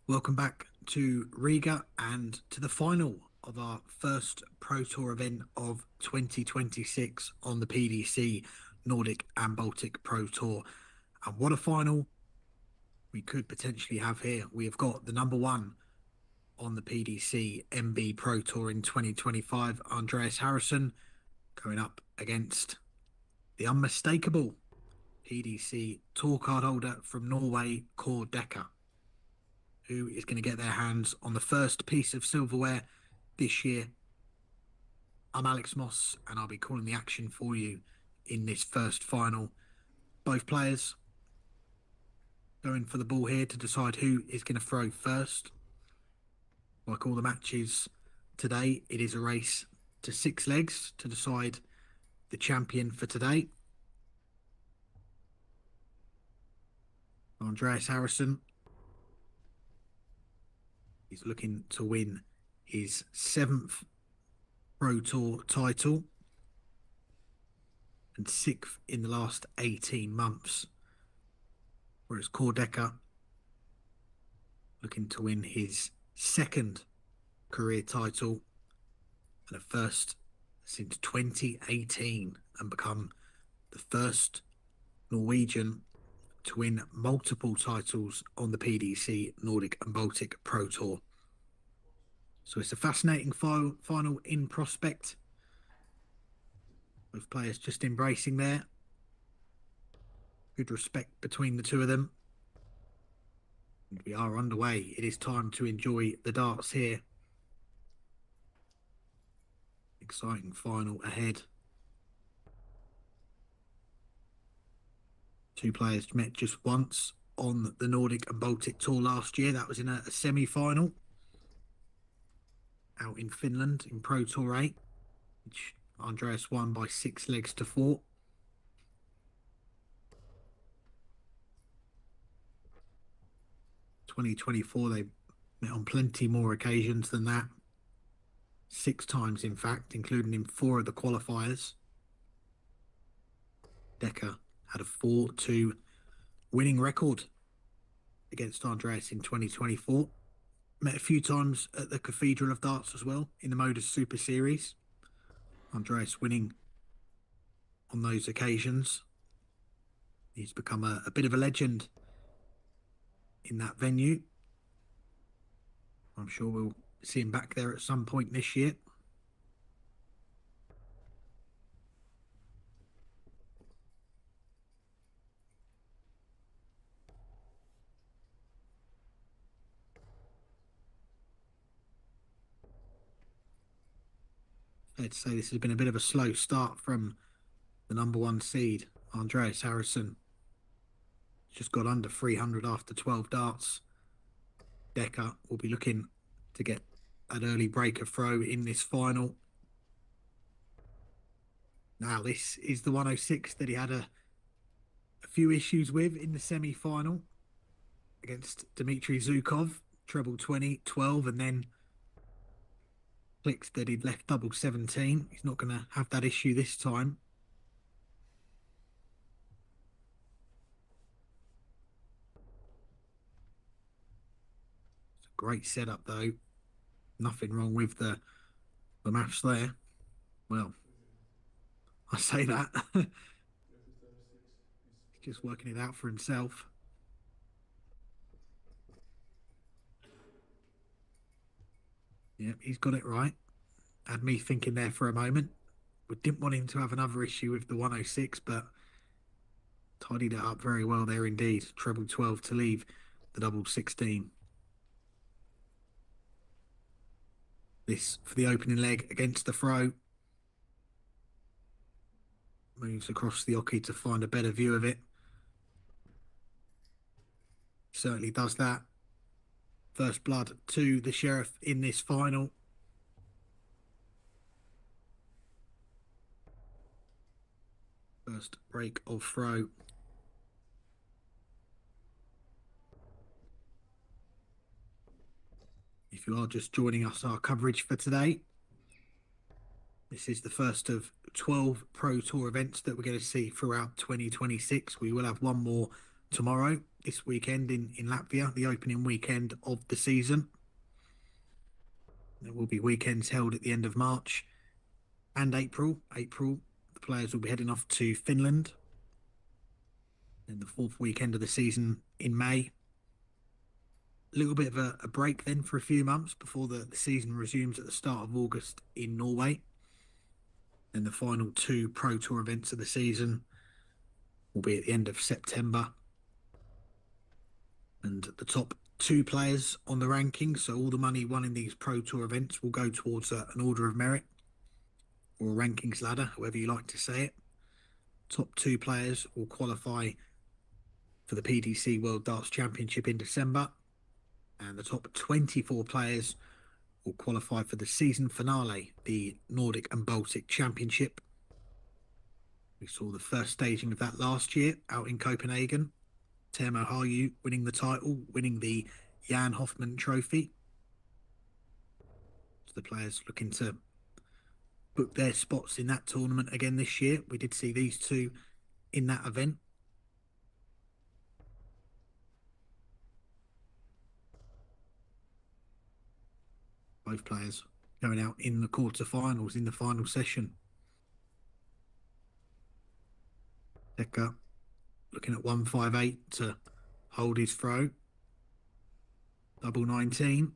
Welcome back to Riga and to the final of our first Pro Tour event of 2026 on the PDC Nordic and Baltic Pro Tour. And what a final we could potentially have here. We have got the number one on the PDC MB Pro Tour in 2025, Andreas Harrysson, going up against the unmistakable PDC tour card holder from Norway, Cor Dekker, who is going to get their hands on the first piece of silverware this year. I'm Alex Moss, and I'll be calling the action for you in this first final. Both players going for the ball here to decide who is going to throw first. Like all the matches today, it is a race to 6 legs to decide the champion for today. Andreas Harrysson is looking to win his 7th Pro Tour title and 6th in the last 18 months. Whereas Cor Dekker looking to win his 2nd career title and a first since 2018 and become the first Norwegian to win multiple titles on the PDC Nordic and Baltic Pro Tour. So it's a fascinating final in prospect. Both players just embracing there. Good respect between the two of them. And we are underway. It is time to enjoy the darts here. Exciting final ahead. Two players met just once on the Nordic and Baltic Tour last year. That was in a semi-final out in Finland in Pro Tour 8, which Andreas won by 6 legs to 4. In 2024, they met on plenty more occasions than that. 6 times, in fact, including in 4 of the qualifiers. Dekker had a 4-2 winning record against Andreas in 2024. Met a few times at the Cathedral of Darts as well in the Modus Super Series. Andreas winning on those occasions. He's become a bit of a legend in that venue. I'm sure we'll see him back there at some point this year. Fair to say this has been a bit of a slow start from the number one seed, Andreas Harrysson. Just got under 300 after 12 darts. Dekker will be looking to get an early breaker throw in this final. Now, this is the 106 that he had a few issues with in the semi-final against Dmitry Zhukov, treble 20, 12, and then clicked that he'd left double 17. He's not going to have that issue this time. It's a great setup, though. Nothing wrong with the maths there. Well, I say that. He's just working it out for himself. Yep, he's got it right. Had me thinking there for a moment. We didn't want him to have another issue with the 106, but tidied it up very well there indeed. Treble 12 to leave the double 16. This for the opening leg against the throw. Moves across the oche to find a better view of it. Certainly does that. First blood to the Sheriff in this final. First break of throw. If you are just joining us, our coverage for today. This is the first of 12 Pro Tour events that we're going to see throughout 2026. We will have one more tomorrow, this weekend in Latvia, the opening weekend of the season. There will be weekends held at the end of March and April. The players will be heading off to Finland. Then the fourth weekend of the season in May. A little bit of a break then for a few months before the season resumes at the start of August in Norway. Then the final two Pro Tour events of the season will be at the end of September. And the top two players on the rankings, so all the money won in these Pro Tour events will go towards an order of merit or a rankings ladder, however you like to say it. Top two players will qualify for the PDC World Darts Championship in December, and the top 24 players will qualify for the season finale, the Nordic and Baltic Championship. We saw the first staging of that last year out in Copenhagen. Teemu Harju winning the title, winning the Jan Hoffman Trophy. So the players looking to book their spots in that tournament again this year. We did see these two in that event. Both players going out in the quarterfinals in the final session. Dekker looking at 158 to hold his throw. Double 19.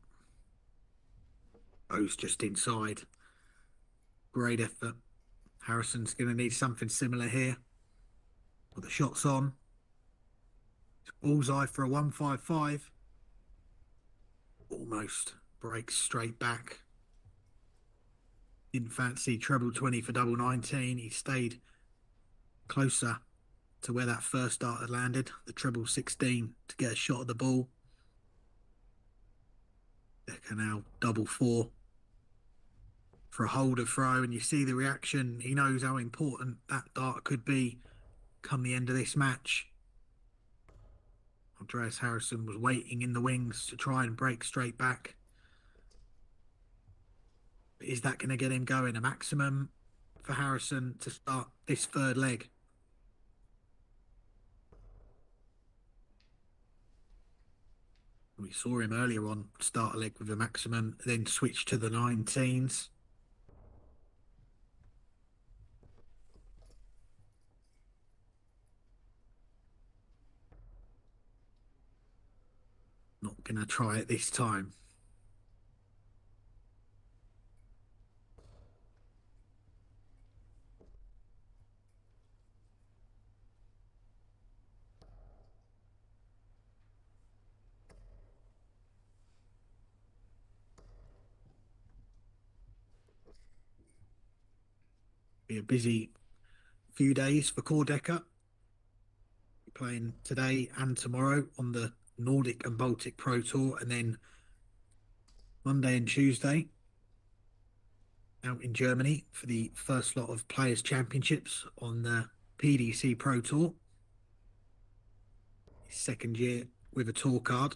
Goes just inside. Great effort. Harryson's going to need something similar here. But the shot's on. It's bullseye for a 155. Almost breaks straight back. Didn't fancy treble 20 for double 19. He stayed closer to where that first dart had landed, the treble 16, to get a shot at the ball. Dekker now double 4 for a holder throw, and you see the reaction. He knows how important that dart could be come the end of this match. Andreas Harrysson was waiting in the wings to try and break straight back. But is that going to get him going? A maximum for Harrysson to start this third leg. We saw him earlier on start a leg with a maximum, then switch to the 19s. Not going to try it this time. Be a busy few days for Cor Dekker. Playing today and tomorrow on the Nordic and Baltic Pro Tour, and then Monday and Tuesday out in Germany for the first lot of Players' Championships on the PDC Pro Tour. His second year with a tour card.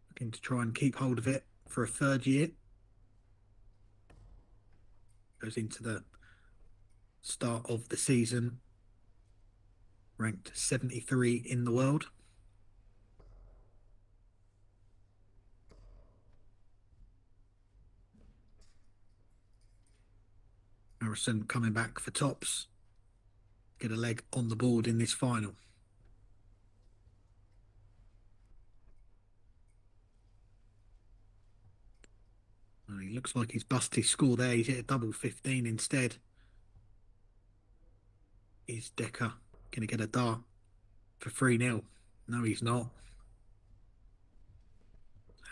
Looking to try and keep hold of it for a third year. Goes into the start of the season ranked 73 in the world. Harrysson coming back for tops. Get a leg on the board in this final. Well, he looks like he's bust his score there. He's hit a double 15 instead. Is Dekker going to get a dart for 3-0? No, he's not.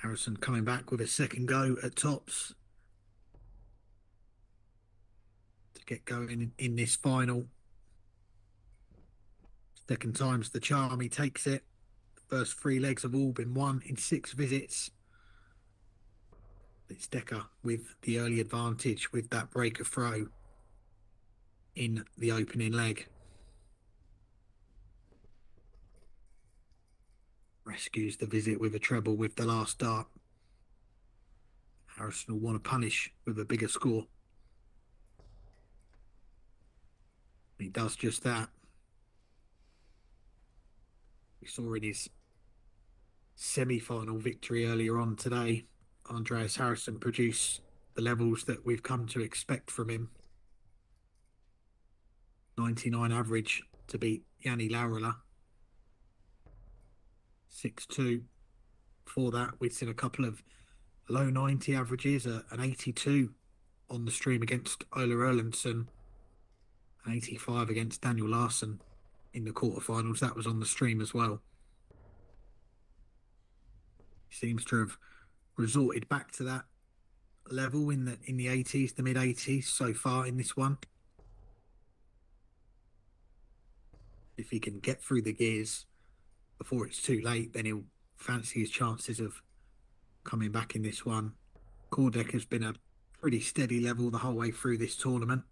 Harrysson coming back with a second go at tops to get going in this final. Second time's the charm. He takes it. The first 3 legs have all been won in 6 visits. It's Dekker with the early advantage with that breaker throw in the opening leg. Rescues the visit with a treble with the last dart. Harrysson will want to punish with a bigger score. He does just that. We saw in his semi-final victory earlier on today, Andreas Harrysson produce the levels that we've come to expect from him. 99 average to beat Yanni Laurila. 6-2. For that, we've seen a couple of low 90 averages, an 82 on the stream against Ola Erlendsson, an 85 against Daniel Larsson in the quarterfinals. That was on the stream as well. He seems to have resorted back to that level in the 80s, the mid 80s so far in this one. If he can get through the gears before it's too late, then he'll fancy his chances of coming back in this one. Cor Dekker has been a pretty steady level the whole way through this tournament.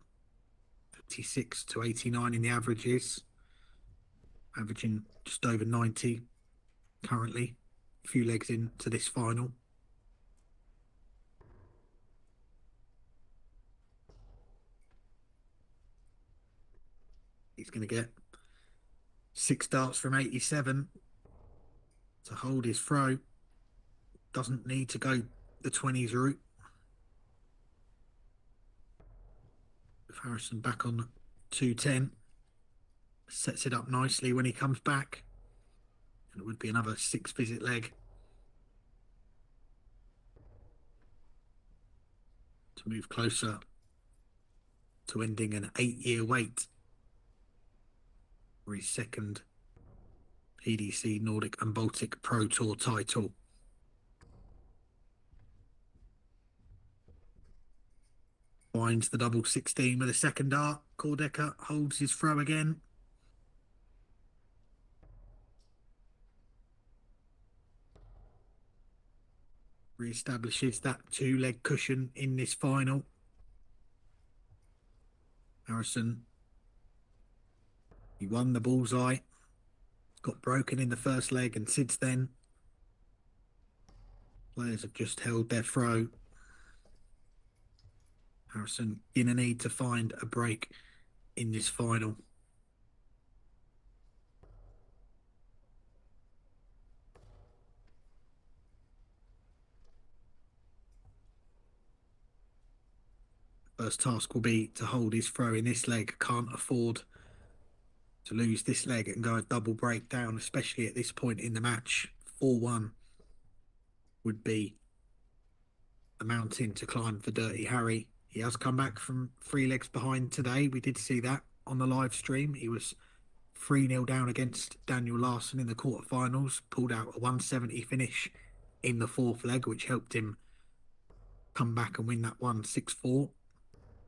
86 to 89 in the averages, averaging just over 90 currently. A few legs into this final. He's going to get 6 darts from 87 to hold his throw. Doesn't need to go the 20s route. With Harrysson back on 210, sets it up nicely when he comes back. And it would be another 6-visit leg to move closer to ending an 8-year wait for his second PDC Nordic and Baltic Pro Tour title. Finds the double 16 with a second dart. Cor Dekker holds his throw again. Re-establishes that 2-leg cushion in this final. Harrysson, he won the bullseye, got broken in the first leg, and since then players have just held their throw. Harrysson in a need to find a break in this final. First task will be to hold his throw in this leg. Can't afford to lose this leg and go a double breakdown, especially at this point in the match. 4-1 would be a mountain to climb for Dirty Harry. He has come back from 3 legs behind today. We did see that on the live stream. He was 3-0 down against Daniel Larsson in the quarterfinals, pulled out a 170 finish in the 4th leg, which helped him come back and win that one 6-4.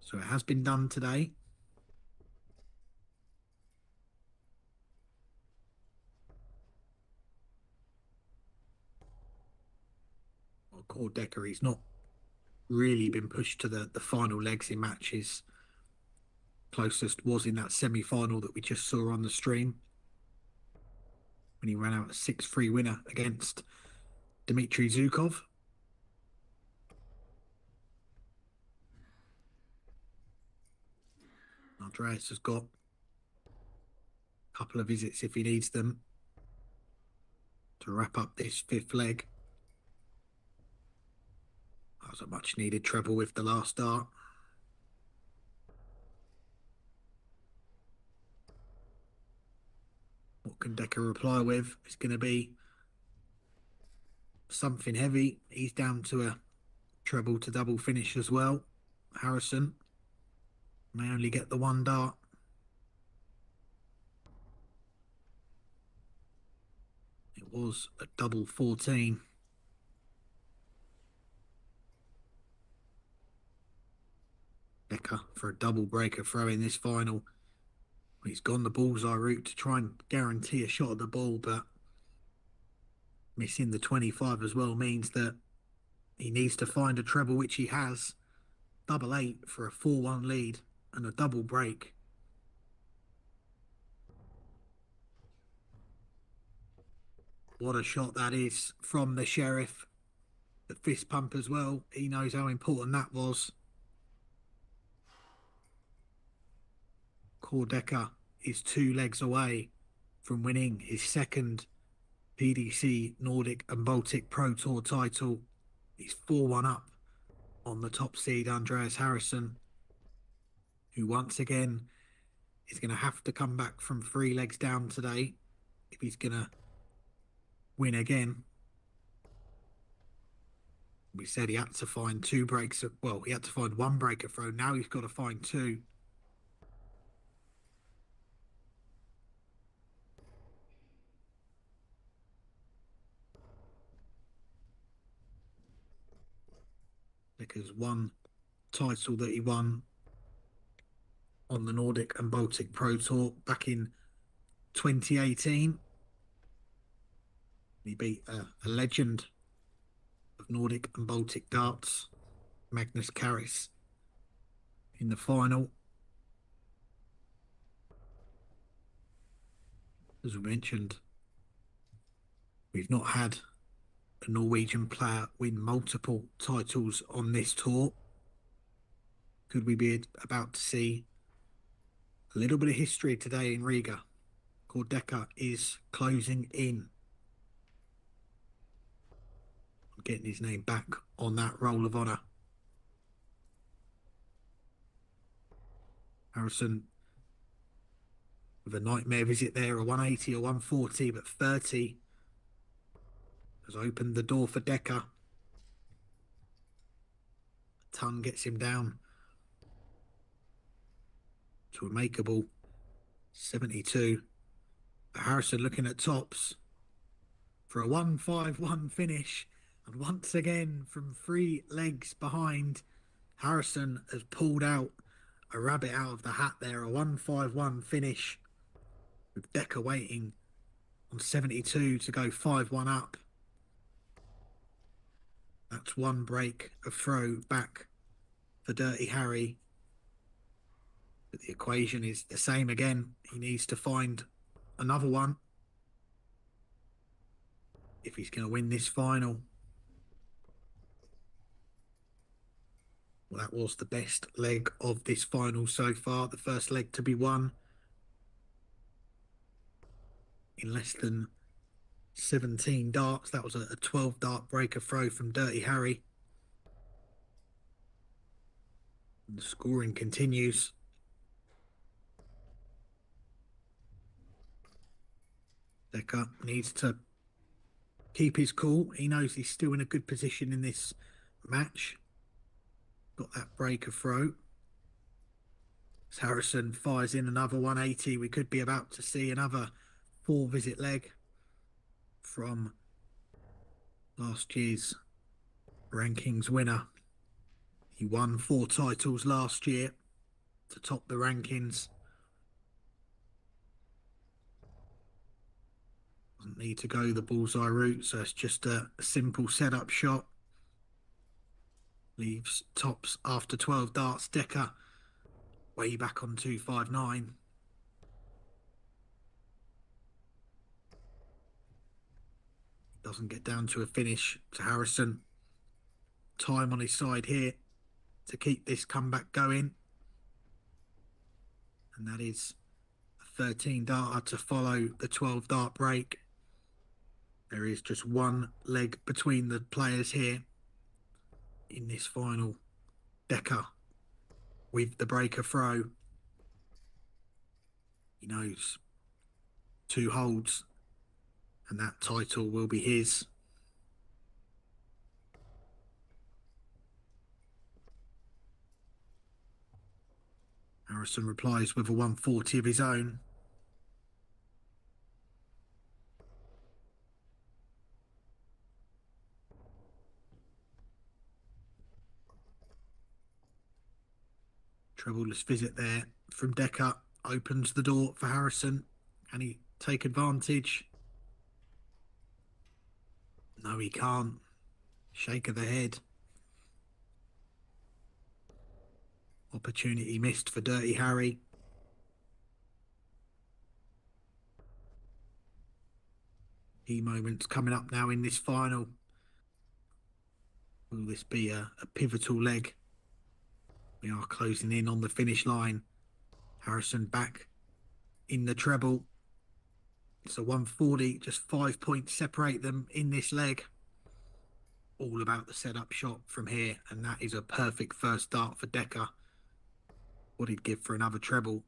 So it has been done today. Well, Cor Dekker, he's not really been pushed to the final legs in matches. Closest was in that semi-final that we just saw on the stream, when he ran out a 6-3 winner against Dmitry Zhukov. Andreas has got a couple of visits if he needs them to wrap up this 5th leg. That was a much needed treble with the last dart. What can Dekker reply with? It's going to be something heavy. He's down to a treble to double finish as well. Harrysson may only get the 1 dart. It was a double 14. Dekker for a double breaker throw in this final. He's gone the bullseye route to try and guarantee a shot at the ball, but missing the 25 as well means that he needs to find a treble, which he has. Double 8 for a 4-1 lead and a double break. What a shot that is from the Sheriff. The fist pump as well. He knows how important that was. Cor Dekker is 2 legs away from winning his second PDC Nordic and Baltic Pro Tour title. He's 4-1 up on the top seed Andreas Harrysson, who once again is going to have to come back from 3 legs down today if he's going to win again. We said he had to find 2 breaks. Well, he had to find 1 breaker throw. Now he's got to find 2. Because one title that he won on the Nordic and Baltic Pro Tour back in 2018. He beat a legend of Nordic and Baltic darts, Magnus Carris, in the final. As we mentioned, we've not had a Norwegian player win multiple titles on this tour. Could we be about to see a little bit of history today in Riga? Cor Dekker is closing in, getting his name back on that roll of honour. Harrysson with a nightmare visit there, a 180 or 140, but 30 has opened the door for Dekker. Ton gets him down to a makeable 72. But Harrysson looking at tops for a 151 finish. And once again, from 3 legs behind, Harrysson has pulled out a rabbit out of the hat there, a 151 finish, with Dekker waiting on 72 to go 5-1 up. That's 1 break of throw back for Dirty Harry. But the equation is the same again. He needs to find another one if he's going to win this final. Well, that was the best leg of this final so far. The first leg to be won in less than 17 darts. That was a 12 dart breaker throw from Dirty Harry. And the scoring continues. Dekker needs to keep his cool. He knows he's still in a good position in this match. Got that breaker throw. As Harrysson fires in another 180, we could be about to see another 4-visit leg from last year's rankings winner. He won 4 titles last year to top the rankings. Doesn't need to go the bullseye route, so it's just a simple setup shot. Leaves tops after 12 darts. Dekker way back on 259. Doesn't get down to a finish to Harrysson. Time on his side here to keep this comeback going. And that is a 13 darter to follow the 12 dart break. There is just 1 leg between the players here in this final. Dekker with the breaker throw. He knows 2 holds and that title will be his. Harrysson replies with a 140 of his own. Trebleless visit there from Dekker opens the door for Harrysson. Can he take advantage? No, he can't. Shake of the head. Opportunity missed for Dirty Harry. Key moments coming up now in this final. Will this be a pivotal leg? We are closing in on the finish line. Harrysson back in the treble. It's a 140, just 5 points separate them in this leg. All about the setup shot from here, and that is a perfect first start for Dekker. What he'd give for another treble.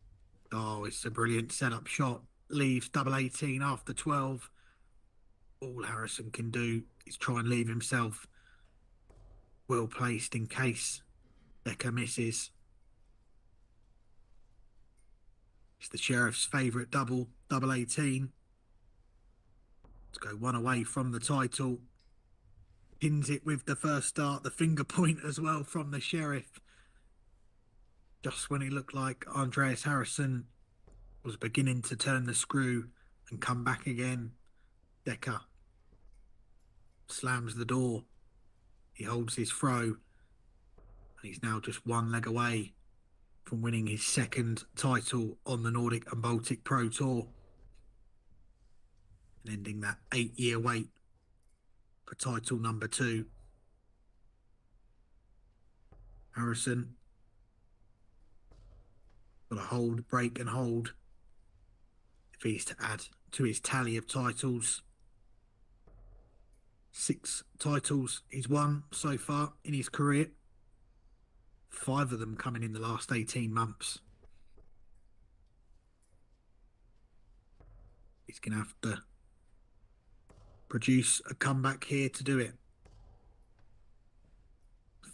Oh, it's a brilliant setup shot. Leaves double 18 after 12. All Harrysson can do is try and leave himself well placed in case Dekker misses. It's the Sheriff's favourite double 18. Let's go one away from the title. Pins it with the first start, the finger point as well from the Sheriff. Just when it looked like Andreas Harrysson was beginning to turn the screw and come back again, Dekker slams the door. He holds his throw, and he's now just one leg away from winning his second title on the Nordic and Baltic Pro Tour and ending that 8-year wait for title number 2. Harrysson got to hold, break and hold if he's to add to his tally of titles. 6 titles he's won so far in his career. 5 of them coming in the last 18 months. He's going to have to produce a comeback here to do it.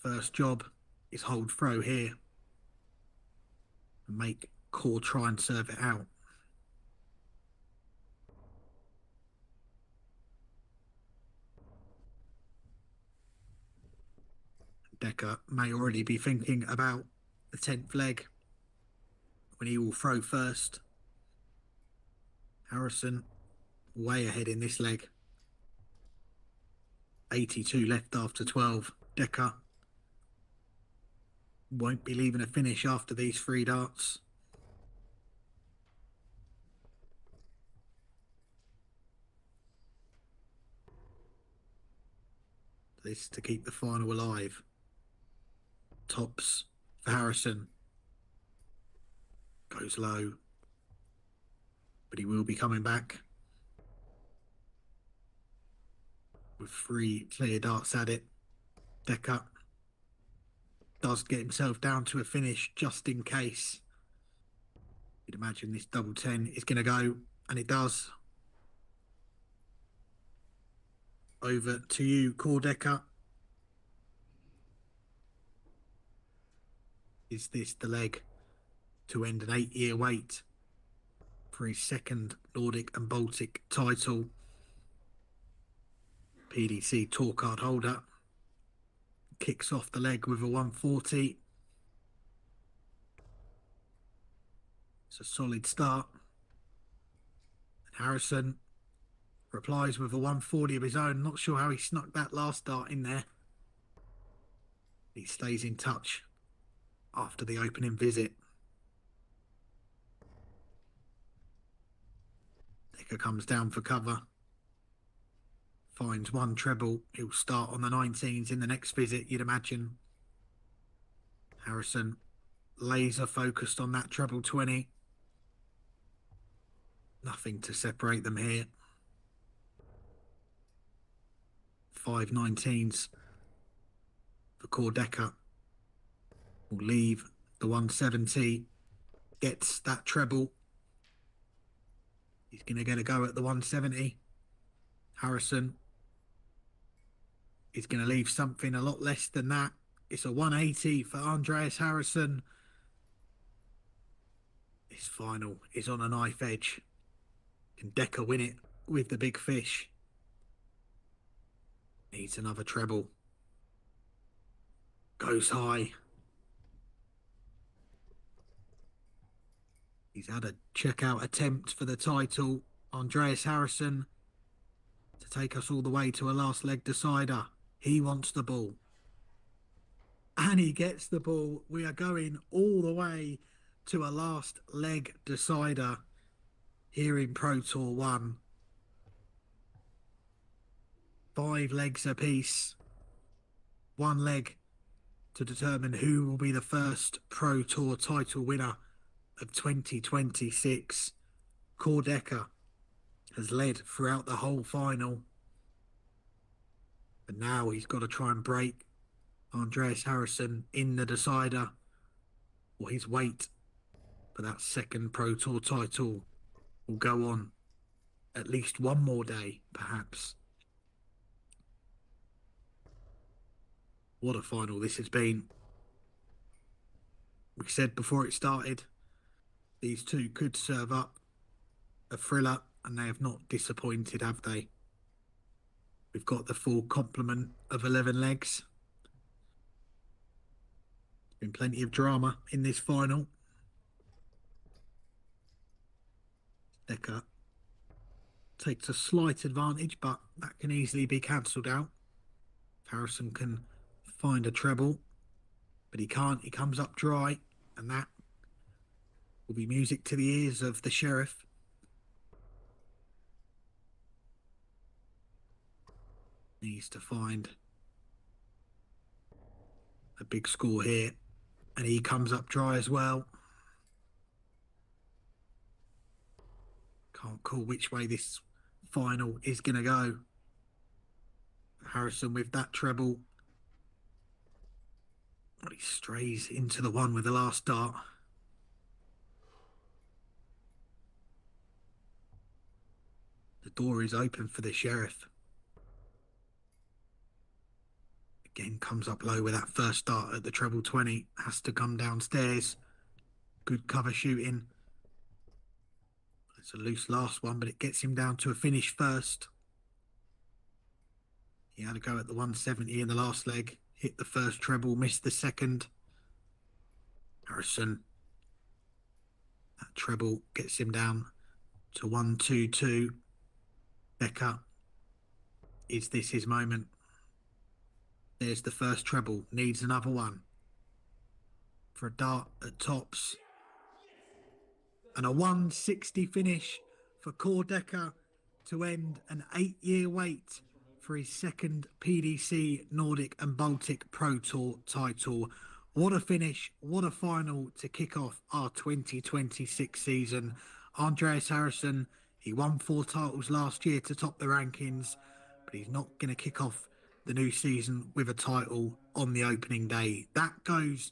First job is hold throw here and make Cor try and serve it out. Dekker may already be thinking about the 10th leg when he will throw first. Harrysson way ahead in this leg. 82 left after 12. Dekker won't be leaving a finish after these 3 darts. This to keep the final alive. Tops for Harrysson. Goes low, but he will be coming back with 3 clear darts at it. Dekker does get himself down to a finish just in case. You'd imagine this double 10 is going to go, and it does. Over to you, Cor Dekker. Is this the leg to end an 8-year wait for his second Nordic and Baltic title? PDC tour card holder kicks off the leg with a 140. It's a solid start. And Harrysson replies with a 140 of his own. Not sure how he snuck that last dart in there. He stays in touch after the opening visit. Dekker comes down for cover. Finds 1 treble. He'll start on the 19s in the next visit, you'd imagine. Harrysson laser focused on that treble 20. Nothing to separate them here. 5 19s for Cor Dekker. Will leave the 170. Gets that treble. He's going to get a go at the 170. Harrysson is going to leave something a lot less than that. It's a 180 for Andreas Harrysson. This final is on a knife edge. Can Dekker win it with the big fish? Needs another treble. Goes high. He's had a checkout attempt for the title. Andreas Harrysson to take us all the way to a last leg decider. He wants the ball. And he gets the ball. We are going all the way to a last leg decider here in Pro Tour 1. 5 legs apiece. 1 leg to determine who will be the first Pro Tour title winner of 2026. Cor Dekker has led throughout the whole final. But now he's got to try and break Andreas Harrysson in the decider, or his wait for that second Pro Tour title will go on at least one more day, perhaps. What a final this has been. We said before it started, these two could serve up a thriller, and they have not disappointed, have they? We've got the full complement of 11 legs. Been plenty of drama in this final. Dekker takes a slight advantage, but that can easily be cancelled out. Harrysson can find a treble, but he can't. He comes up dry, and that will be music to the ears of the sheriff. Needs to find a big score here, and he comes up dry as well. Can't call which way this final is going to go. Harrysson with that treble. He strays into the one with the last dart. The door is open for the sheriff. Again, comes up low with that first dart at the treble 20. Has to come downstairs. Good cover shooting. It's a loose last one, but it gets him down to a finish first. He had to go at the 170 in the last leg. Hit the first treble, missed the second. Harrysson. That treble gets him down to 122. Dekker. Is this his moment? There's the first treble. Needs another one. For a dart at tops. And a 160 finish for Cor Dekker to end an 8-year wait for his second PDC Nordic and Baltic Pro Tour title. What a finish, what a final to kick off our 2026 season. Andreas Harrysson, he won 4 titles last year to top the rankings, but he's not going to kick off the new season with a title on the opening day. That goes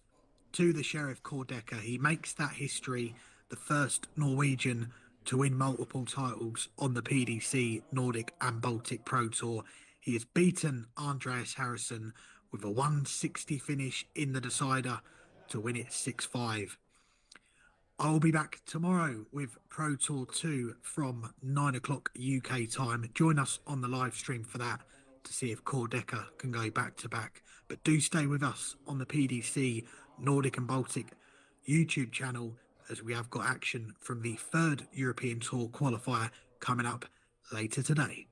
to the Sheriff Cor Dekker. He makes that history, the first Norwegian to win multiple titles on the PDC Nordic and Baltic Pro Tour. He has beaten Andreas Harrysson with a 160 finish in the decider to win it 6-5. I'll be back tomorrow with Pro Tour 2 from 9 o'clock UK time. Join us on the live stream for that to see if Cor Dekker can go back to back. But do stay with us on the PDC Nordic and Baltic YouTube channel, as we have got action from the third European Tour qualifier coming up later today.